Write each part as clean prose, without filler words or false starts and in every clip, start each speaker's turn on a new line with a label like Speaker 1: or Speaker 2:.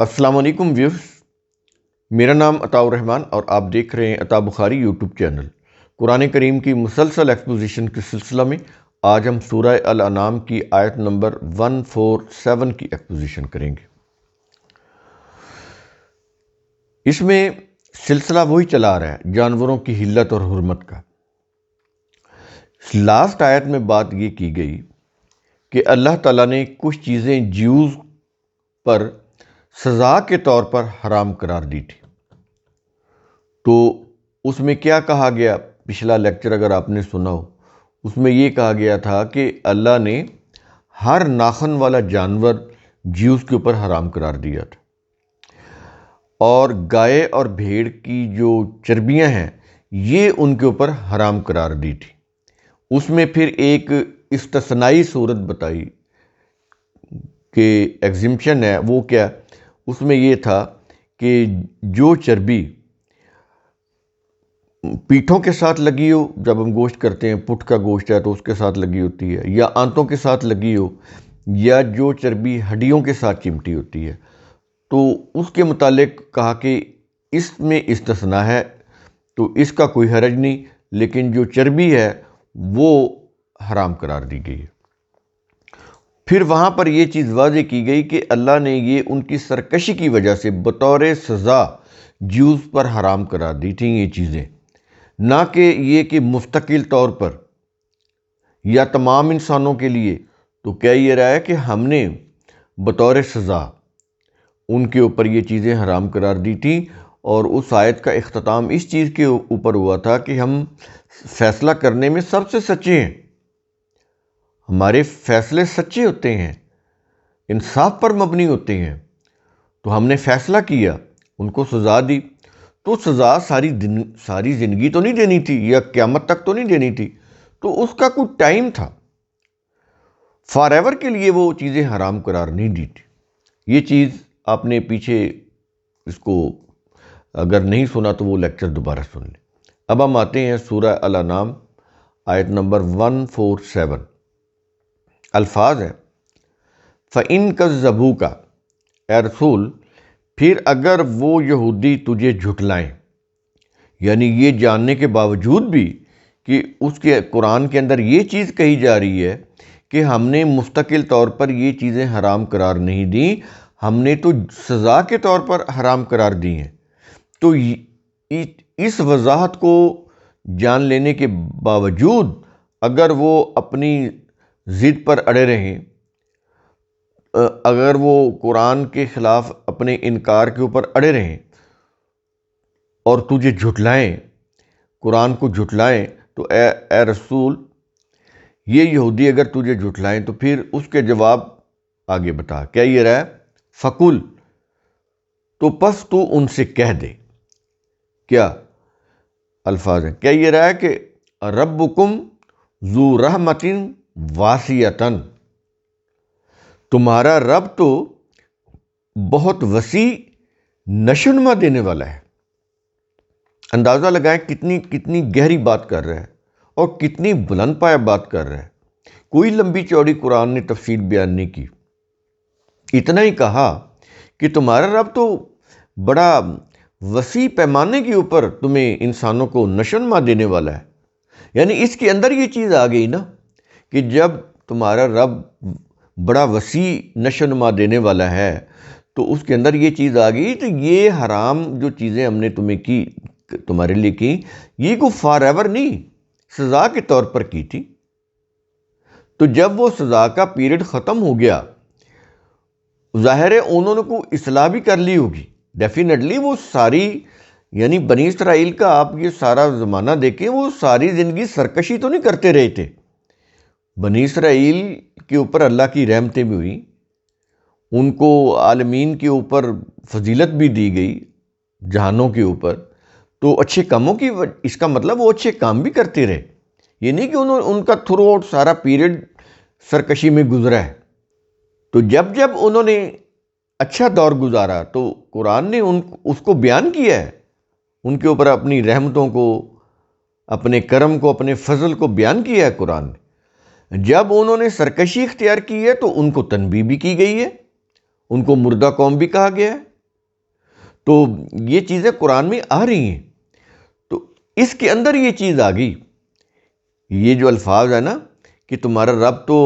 Speaker 1: السلام علیکم ویورز، میرا نام عطاء الرحمن اور آپ دیکھ رہے ہیں عطاء بخاری یوٹیوب چینل۔ قرآن کریم کی مسلسل ایکسپوزیشن کے سلسلہ میں آج ہم سورہ الانعام کی آیت نمبر 147 کی ایکسپوزیشن کریں گے۔ اس میں سلسلہ وہی چلا آ رہا ہے جانوروں کی حلت اور حرمت کا۔ لاسٹ آیت میں بات یہ کی گئی کہ اللہ تعالیٰ نے کچھ چیزیں جیوز پر سزا کے طور پر حرام قرار دی تھی۔ تو اس میں کیا کہا گیا؟ پچھلا لیکچر اگر آپ نے سنا ہو، اس میں یہ کہا گیا تھا کہ اللہ نے ہر ناخن والا جانور جیوز کے اوپر حرام قرار دیا تھا، اور گائے اور بھیڑ کی جو چربیاں ہیں یہ ان کے اوپر حرام قرار دی تھی۔ اس میں پھر ایک استثنائی صورت بتائی کہ ایگزمپشن ہے، وہ کیا؟ اس میں یہ تھا کہ جو چربی پیٹھوں کے ساتھ لگی ہو، جب ہم گوشت کرتے ہیں، پٹھ کا گوشت ہے تو اس کے ساتھ لگی ہوتی ہے، یا آنتوں کے ساتھ لگی ہو، یا جو چربی ہڈیوں کے ساتھ چمٹی ہوتی ہے، تو اس کے متعلق کہا کہ اس میں استثناء ہے تو اس کا کوئی حرج نہیں، لیکن جو چربی ہے وہ حرام قرار دی گئی ہے۔ پھر وہاں پر یہ چیز واضح کی گئی کہ اللہ نے یہ ان کی سرکشی کی وجہ سے بطور سزا جیوز پر حرام قرار دی تھیں یہ چیزیں، نہ کہ یہ کہ مستقل طور پر یا تمام انسانوں کے لیے۔ تو کیا یہ رہا ہے کہ ہم نے بطور سزا ان کے اوپر یہ چیزیں حرام قرار دی تھیں، اور اس آیت کا اختتام اس چیز کے اوپر ہوا تھا کہ ہم فیصلہ کرنے میں سب سے سچے ہیں، ہمارے فیصلے سچے ہوتے ہیں، انصاف پر مبنی ہوتے ہیں۔ تو ہم نے فیصلہ کیا، ان کو سزا دی، تو سزا ساری زندگی تو نہیں دینی تھی، یا قیامت تک تو نہیں دینی تھی، تو اس کا کوئی ٹائم تھا، فار ایور کے لیے وہ چیزیں حرام قرار نہیں دی تھی۔ یہ چیز آپ نے پیچھے اس کو اگر نہیں سنا تو وہ لیکچر دوبارہ سن لیں۔ اب ہم آتے ہیں سورہ الانعام آیت نمبر 147۔ الفاظ ہیں فَإِن كَذَّبُوكَ، اے رسول پھر اگر وہ یہودی تجھے جھٹلائیں، یعنی یہ جاننے کے باوجود بھی کہ اس کے قرآن کے اندر یہ چیز کہی جا رہی ہے کہ ہم نے مستقل طور پر یہ چیزیں حرام قرار نہیں دیں، ہم نے تو سزا کے طور پر حرام قرار دی ہیں، تو اس وضاحت کو جان لینے کے باوجود اگر وہ اپنی ضد پر اڑے رہیں، اگر وہ قرآن کے خلاف اپنے انکار کے اوپر اڑے رہیں اور تجھے جھٹلائیں، قرآن کو جھٹلائیں، تو اے رسول یہ یہودی اگر تجھے جھٹلائیں تو پھر اس کے جواب آگے بتا۔ کیا یہ رہا ہے؟ فَقُل، تو پس تو ان سے کہہ دے۔ کیا الفاظ ہیں؟ کیا یہ رہا ہے کہ ربکم ذو رحمت واسعۃ، تمہارا رب تو بہت وسیع نشوونما دینے والا ہے۔ اندازہ لگائیں کتنی گہری بات کر رہا ہے اور کتنی بلند پایہ بات کر رہا ہے۔ کوئی لمبی چوڑی قرآن نے تفصیل بیان نہیں کی، اتنا ہی کہا کہ تمہارا رب تو بڑا وسیع پیمانے کے اوپر تمہیں انسانوں کو نشوونما دینے والا ہے۔ یعنی اس کے اندر یہ چیز آ گئی نا کہ جب تمہارا رب بڑا وسیع نشوونما دینے والا ہے تو اس کے اندر یہ چیز آ گئی، تو یہ حرام جو چیزیں ہم نے تمہیں کی، تمہارے لیے کی، یہ کو فار ایور نہیں، سزا کے طور پر کی تھی۔ تو جب وہ سزا کا پیریڈ ختم ہو گیا، ظاہر ہے انہوں نے کو اصلاح بھی کر لی ہوگی، ڈیفینیٹلی وہ ساری، یعنی بنی اسرائیل کا آپ یہ سارا زمانہ دیکھیں، وہ ساری زندگی سرکشی تو نہیں کرتے رہے تھے۔ بنی اسرائیل کے اوپر اللہ کی رحمتیں بھی ہوئیں، ان کو عالمین کے اوپر فضیلت بھی دی گئی، جہانوں کے اوپر، تو اچھے کاموں کی اس کا مطلب وہ اچھے کام بھی کرتے رہے، یہ نہیں کہ ان کا تھرو آؤٹ سارا پیریڈ سرکشی میں گزرا ہے۔ تو جب انہوں نے اچھا دور گزارا تو قرآن نے اس کو بیان کیا ہے، ان کے اوپر اپنی رحمتوں کو، اپنے کرم کو، اپنے فضل کو بیان کیا ہے قرآن نے۔ جب انہوں نے سرکشی اختیار کی ہے تو ان کو تنبیہ بھی کی گئی ہے، ان کو مردہ قوم بھی کہا گیا ہے، تو یہ چیزیں قرآن میں آ رہی ہیں، تو اس کے اندر یہ چیز آ گئی، یہ جو الفاظ ہے نا کہ تمہارا رب تو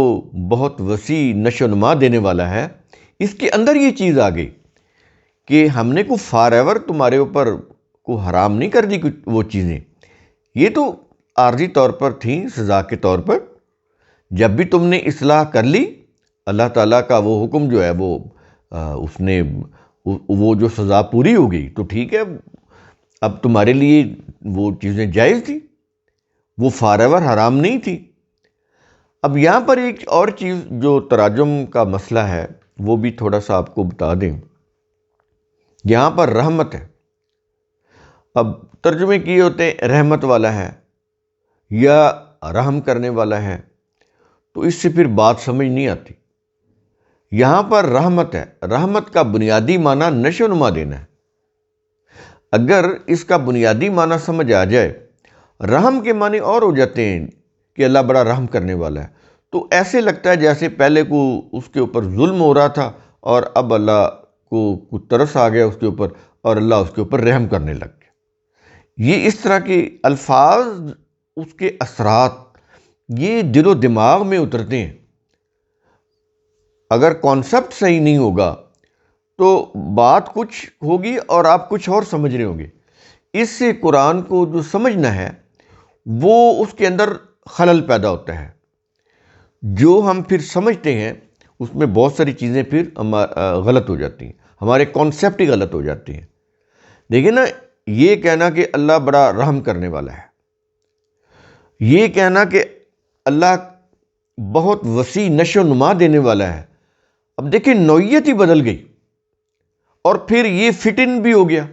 Speaker 1: بہت وسیع نشو و نما دینے والا ہے، اس کے اندر یہ چیز آ گئی کہ ہم نے کو فار ایور تمہارے اوپر کو حرام نہیں کر دی وہ چیزیں، یہ تو عارضی طور پر تھیں، سزا کے طور پر۔ جب بھی تم نے اصلاح کر لی، اللہ تعالیٰ کا وہ حکم جو ہے وہ اس نے وہ جو سزا پوری ہو گئی تو ٹھیک ہے، اب تمہارے لیے وہ چیزیں جائز تھی، وہ فار ایور حرام نہیں تھی۔ اب یہاں پر ایک اور چیز جو تراجم کا مسئلہ ہے وہ بھی تھوڑا سا آپ کو بتا دیں۔ یہاں پر رحمت ہے، اب ترجمے کیے ہوتے ہیں رحمت والا ہے یا رحم کرنے والا ہے، تو اس سے پھر بات سمجھ نہیں آتی۔ یہاں پر رحمت ہے، رحمت کا بنیادی معنی نشو و نما دینا ہے۔ اگر اس کا بنیادی معنی سمجھ آ جائے، رحم کے معنی اور ہو جاتے ہیں کہ اللہ بڑا رحم کرنے والا ہے، تو ایسے لگتا ہے جیسے پہلے کو اس کے اوپر ظلم ہو رہا تھا اور اب اللہ کو کچھ ترس آ گیا اس کے اوپر اور اللہ اس کے اوپر رحم کرنے لگ گیا۔ یہ اس طرح کے الفاظ، اس کے اثرات یہ دل و دماغ میں اترتے ہیں۔ اگر کانسیپٹ صحیح نہیں ہوگا تو بات کچھ ہوگی اور آپ کچھ اور سمجھ رہے ہوں گے۔ اس سے قرآن کو جو سمجھنا ہے وہ اس کے اندر خلل پیدا ہوتا ہے۔ جو ہم پھر سمجھتے ہیں اس میں بہت ساری چیزیں پھر غلط ہو جاتی ہیں، ہمارے کانسیپٹ ہی غلط ہو جاتے ہیں۔ دیکھیں نا، یہ کہنا کہ اللہ بڑا رحم کرنے والا ہے، یہ کہنا کہ اللہ بہت وسیع نشو و نما دینے والا ہے، اب دیکھیں نوعیت ہی بدل گئی اور پھر یہ فٹ ان بھی ہو گیا۔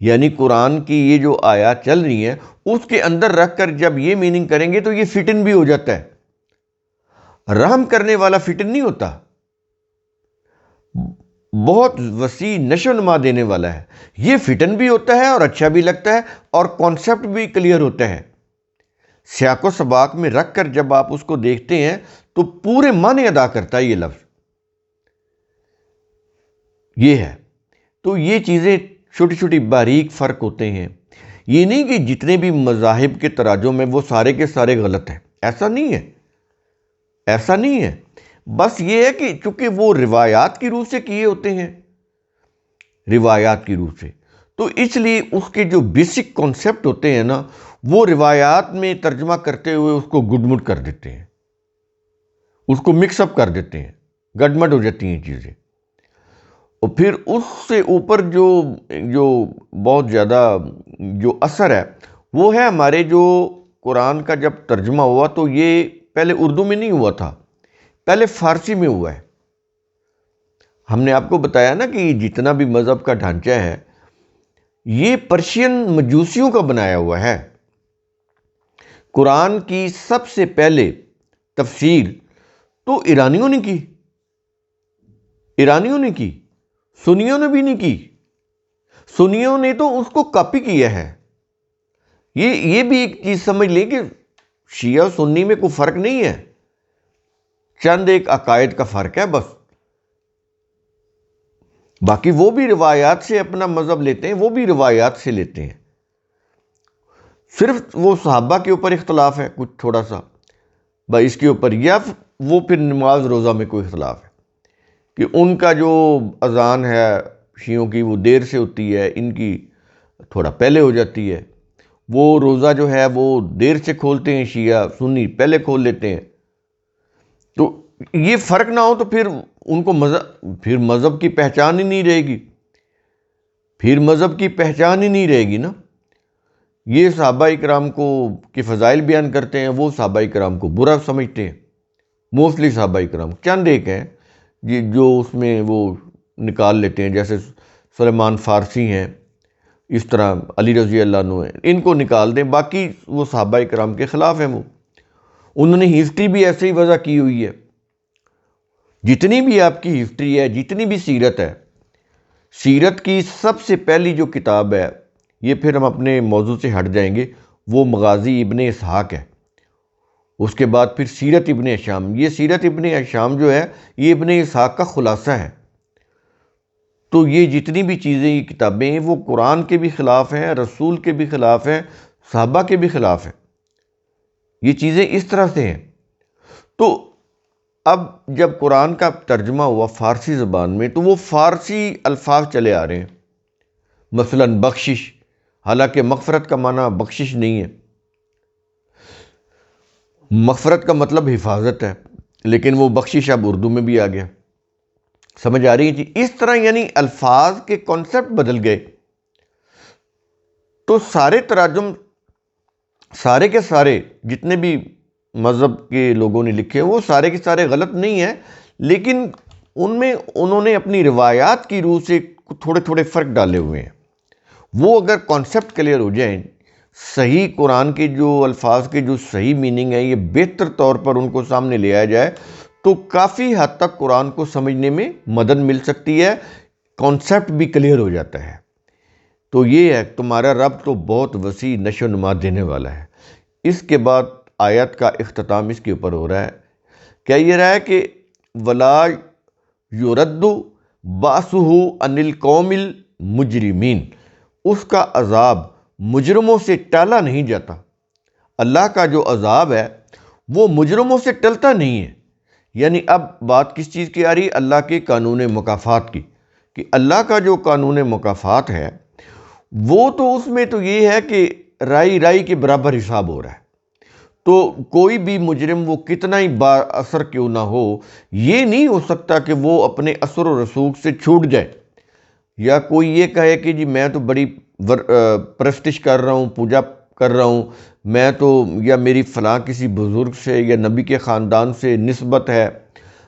Speaker 1: یعنی قرآن کی یہ جو آیات چل رہی ہیں اس کے اندر رکھ کر جب یہ میننگ کریں گے تو یہ فٹ ان بھی ہو جاتا ہے۔ رحم کرنے والا فٹ ان نہیں ہوتا، بہت وسیع نشو و نما دینے والا ہے، یہ فٹ ان بھی ہوتا ہے اور اچھا بھی لگتا ہے اور کانسیپٹ بھی کلیئر ہوتا ہے۔ سیاق و سباق میں رکھ کر جب آپ اس کو دیکھتے ہیں تو پورے معنی ادا کرتا ہے یہ لفظ، یہ ہے۔ تو یہ چیزیں چھوٹی چھوٹی باریک فرق ہوتے ہیں۔ یہ نہیں کہ جتنے بھی مذاہب کے تراجم میں وہ سارے کے سارے غلط ہیں، ایسا نہیں ہے، ایسا نہیں ہے۔ بس یہ ہے کہ چونکہ وہ روایات کی روح سے کیے ہوتے ہیں، روایات کی روح سے، تو اس لیے اس کے جو بیسک کانسیپٹ ہوتے ہیں نا وہ روایات میں ترجمہ کرتے ہوئے اس کو گڈمڈ کر دیتے ہیں، اس کو مکس اپ کر دیتے ہیں، گڈمڈ ہو جاتی ہیں چیزیں۔ اور پھر اس سے اوپر جو بہت زیادہ جو اثر ہے وہ ہے ہمارے جو قرآن کا جب ترجمہ ہوا تو یہ پہلے اردو میں نہیں ہوا تھا، پہلے فارسی میں ہوا ہے۔ ہم نے آپ کو بتایا نا کہ جتنا بھی مذہب کا ڈھانچہ ہے یہ پرشین مجوسیوں کا بنایا ہوا ہے۔ قرآن کی سب سے پہلے تفسیر تو ایرانیوں نے کی، ایرانیوں نے کی، سنیوں نے بھی نہیں کی، سنیوں نے تو اس کو کاپی کیا ہے۔ یہ بھی ایک چیز سمجھ لیں کہ شیعہ سنی میں کوئی فرق نہیں ہے، چند ایک عقائد کا فرق ہے بس، باقی وہ بھی روایات سے اپنا مذہب لیتے ہیں، وہ بھی روایات سے لیتے ہیں۔ صرف وہ صحابہ کے اوپر اختلاف ہے کچھ تھوڑا سا بھائی اس کے اوپر، یا وہ پھر نماز روزہ میں کوئی اختلاف ہے کہ ان کا جو اذان ہے شیعوں کی وہ دیر سے ہوتی ہے، ان کی تھوڑا پہلے ہو جاتی ہے، وہ روزہ جو ہے وہ دیر سے کھولتے ہیں، شیعہ سنی پہلے کھول لیتے ہیں۔ تو یہ فرق نہ ہو تو پھر ان کو پھر مذہب کی پہچان ہی نہیں رہے گی، پھر مذہب کی پہچان ہی نہیں رہے گی نا۔ یہ صحابہ اکرام کو کے فضائل بیان کرتے ہیں، وہ صحابہ اکرام کو برا سمجھتے ہیں، موسٹلی صحابہ اکرام، چند ایک ہیں جو اس میں وہ نکال لیتے ہیں، جیسے سلیمان فارسی ہیں، اس طرح علی رضی اللہ عنہ ہیں، ان کو نکال دیں، باقی وہ صحابہ اکرام کے خلاف ہیں۔ وہ انہوں نے ہسٹری بھی ایسے ہی وضع کی ہوئی ہے، جتنی بھی آپ کی ہسٹری ہے، جتنی بھی سیرت ہے، سیرت کی سب سے پہلی جو کتاب ہے، یہ پھر ہم اپنے موضوع سے ہٹ جائیں گے، وہ مغازی ابن اسحاق ہے، اس کے بعد پھر سیرت ابن ہشام۔ یہ سیرت ابن ہشام جو ہے یہ ابن اسحاق کا خلاصہ ہے۔ تو یہ جتنی بھی چیزیں، یہ کتابیں، وہ قرآن کے بھی خلاف ہیں، رسول کے بھی خلاف ہیں، صحابہ کے بھی خلاف ہیں. یہ چیزیں اس طرح سے ہیں. تو اب جب قرآن کا ترجمہ ہوا فارسی زبان میں تو وہ فارسی الفاظ چلے آ رہے ہیں. مثلا بخشش، حالانکہ مغفرت کا معنی بخشش نہیں ہے، مغفرت کا مطلب حفاظت ہے، لیکن وہ بخشش اب اردو میں بھی آ گیا. سمجھ آ رہی ہے جی؟ اس طرح یعنی الفاظ کے کانسیپٹ بدل گئے. تو سارے تراجم، سارے کے سارے جتنے بھی مذہب کے لوگوں نے لکھے وہ سارے کے سارے غلط نہیں ہیں، لیکن ان میں انہوں نے اپنی روایات کی روح سے تھوڑے تھوڑے فرق ڈالے ہوئے ہیں. وہ اگر کانسیپٹ کلیئر ہو جائیں، صحیح قرآن کے جو الفاظ کے جو صحیح میننگ ہے یہ بہتر طور پر ان کو سامنے لے آیا جائے تو کافی حد تک قرآن کو سمجھنے میں مدد مل سکتی ہے، کانسیپٹ بھی کلیئر ہو جاتا ہے. تو یہ ہے، تمہارا رب تو بہت وسیع نشو و نما دینے والا ہے. اس کے بعد آیت کا اختتام اس کے اوپر ہو رہا ہے. کیا یہ رہا ہے کہ وَلَا يُرَدُّ بَأْسُهُ عَنِ الْقَوْمِ الْمُجْرِمِينَ، اس کا عذاب مجرموں سے ٹالا نہیں جاتا. اللہ کا جو عذاب ہے وہ مجرموں سے ٹلتا نہیں ہے. یعنی اب بات کس چیز کی آ رہی ہے؟ اللہ کے قانون مکافات کی، کہ اللہ کا جو قانون مکافات ہے وہ تو اس میں تو یہ ہے کہ رائی رائی کے برابر حساب ہو رہا ہے. تو کوئی بھی مجرم وہ کتنا ہی با اثر کیوں نہ ہو، یہ نہیں ہو سکتا کہ وہ اپنے اثر و رسوخ سے چھوٹ جائے. یا کوئی یہ کہے کہ جی میں تو بڑی پرستش کر رہا ہوں، پوجا کر رہا ہوں، میں تو، یا میری فلاں کسی بزرگ سے یا نبی کے خاندان سے نسبت ہے.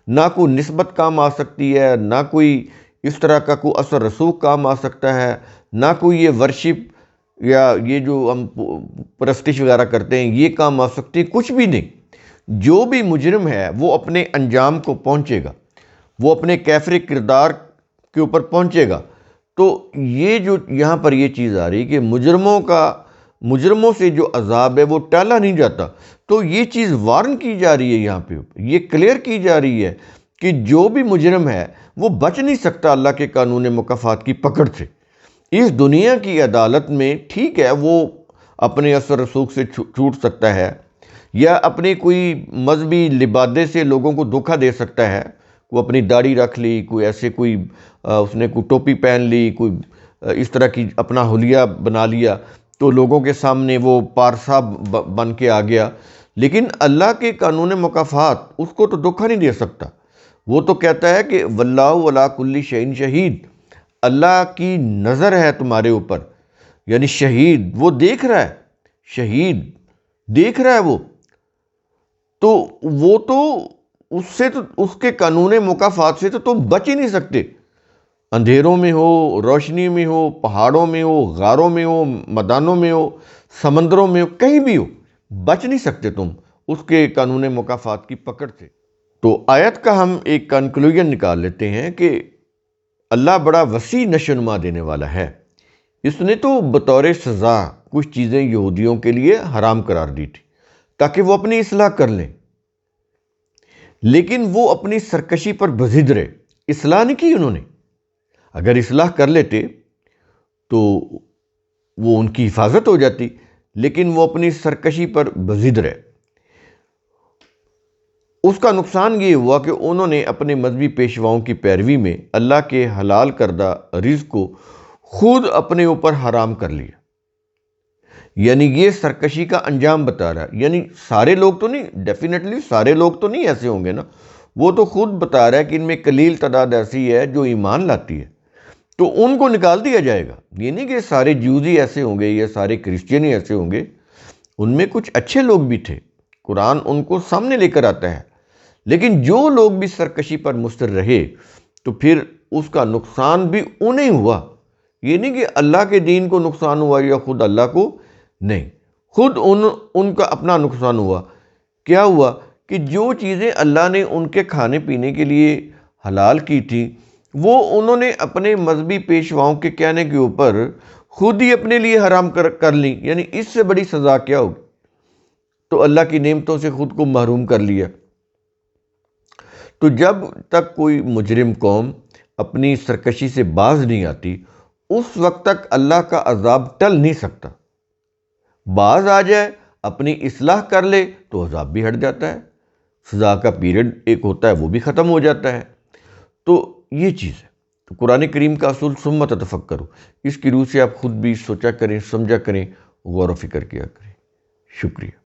Speaker 1: نہ کوئی نسبت کام آ سکتی ہے، نہ کوئی اس طرح کا کوئی اثر رسوخ کام آ سکتا ہے، نہ کوئی یہ ورشپ یا یہ جو ہم پرستش وغیرہ کرتے ہیں یہ کام آ سکتی ہے، کچھ بھی نہیں. جو بھی مجرم ہے وہ اپنے انجام کو پہنچے گا، وہ اپنے کیفر کردار کے اوپر پہنچے گا. تو یہ جو یہاں پر یہ چیز آ رہی کہ مجرموں سے جو عذاب ہے وہ ٹالا نہیں جاتا. تو یہ چیز وارن کی جا رہی ہے، یہاں پہ یہ کلیئر کی جا رہی ہے کہ جو بھی مجرم ہے وہ بچ نہیں سکتا اللہ کے قانون مکافات کی پکڑ سے. اس دنیا کی عدالت میں ٹھیک ہے وہ اپنے اثر رسوخ سے چھوٹ سکتا ہے، یا اپنے کوئی مذہبی لبادے سے لوگوں کو دھوکہ دے سکتا ہے. کوئی اپنی داڑھی رکھ لی، کوئی ایسے کوئی اس نے کوئی ٹوپی پہن لی، کوئی اس طرح کی اپنا حلیہ بنا لیا تو لوگوں کے سامنے وہ پارسا بن کے آ گیا. لیکن اللہ کے قانون مکافات اس کو تو دھوکہ نہیں دے سکتا. وہ تو کہتا ہے کہ وَاللَّهُ عَلَىٰ كُلِّ شَيْءٍ شَهِيدٌ، اللہ کی نظر ہے تمہارے اوپر. یعنی شہید وہ دیکھ رہا ہے، شہید دیکھ رہا ہے وہ تو اس سے تو اس کے قانون مکافات سے تو تم بچ ہی نہیں سکتے. اندھیروں میں ہو، روشنی میں ہو، پہاڑوں میں ہو، غاروں میں ہو، میدانوں میں ہو، سمندروں میں ہو، کہیں بھی ہو، بچ نہیں سکتے تم اس کے قانون مکافات کی پکڑ سے. تو آیت کا ہم ایک کنکلوژن نکال لیتے ہیں کہ اللہ بڑا وسیع نشو و نما دینے والا ہے. اس نے تو بطور سزا کچھ چیزیں یہودیوں کے لیے حرام قرار دی تھی تاکہ وہ اپنی اصلاح کر لیں، لیکن وہ اپنی سرکشی پر بضد رہے. اصلاح نہیں کی انہوں نے. اگر اصلاح کر لیتے تو وہ ان کی حفاظت ہو جاتی، لیکن وہ اپنی سرکشی پر بضد رہے. اس کا نقصان یہ ہوا کہ انہوں نے اپنے مذہبی پیشواؤں کی پیروی میں اللہ کے حلال کردہ رزق کو خود اپنے اوپر حرام کر لیا. یعنی یہ سرکشی کا انجام بتا رہا ہے. یعنی سارے لوگ تو نہیں، ڈیفینیٹلی سارے لوگ تو نہیں ایسے ہوں گے نا. وہ تو خود بتا رہا ہے کہ ان میں قلیل تعداد ایسی ہے جو ایمان لاتی ہے، تو ان کو نکال دیا جائے گا. یہ نہیں کہ سارے جیوز ہی ایسے ہوں گے یا سارے کرسچین ہی ایسے ہوں گے. ان میں کچھ اچھے لوگ بھی تھے، قرآن ان کو سامنے لے کر آتا ہے. لیکن جو لوگ بھی سرکشی پر مصر رہے تو پھر اس کا نقصان بھی انہیں ہوا. یہ نہیں کہ اللہ کے دین کو نقصان ہوا یا خود اللہ کو، نہیں، خود ان کا اپنا نقصان ہوا. کیا ہوا کہ جو چیزیں اللہ نے ان کے کھانے پینے کے لیے حلال کی تھی وہ انہوں نے اپنے مذہبی پیشواؤں کے کہنے کے اوپر خود ہی اپنے لیے حرام کر لی. یعنی اس سے بڑی سزا کیا ہوگی؟ تو اللہ کی نعمتوں سے خود کو محروم کر لیا. تو جب تک کوئی مجرم قوم اپنی سرکشی سے باز نہیں آتی، اس وقت تک اللہ کا عذاب ٹل نہیں سکتا۔ باز آ جائے، اپنی اصلاح کر لے تو عذاب بھی ہٹ جاتا ہے، سزا کا پیریڈ ایک ہوتا ہے وہ بھی ختم ہو جاتا ہے۔ تو یہ چیز ہے۔ تو قرآن کریم کا اصول ثم تتفکروا، اس کی روح سے آپ خود بھی سوچا کریں، سمجھا کریں، غور و فکر کیا کریں۔ شکریہ۔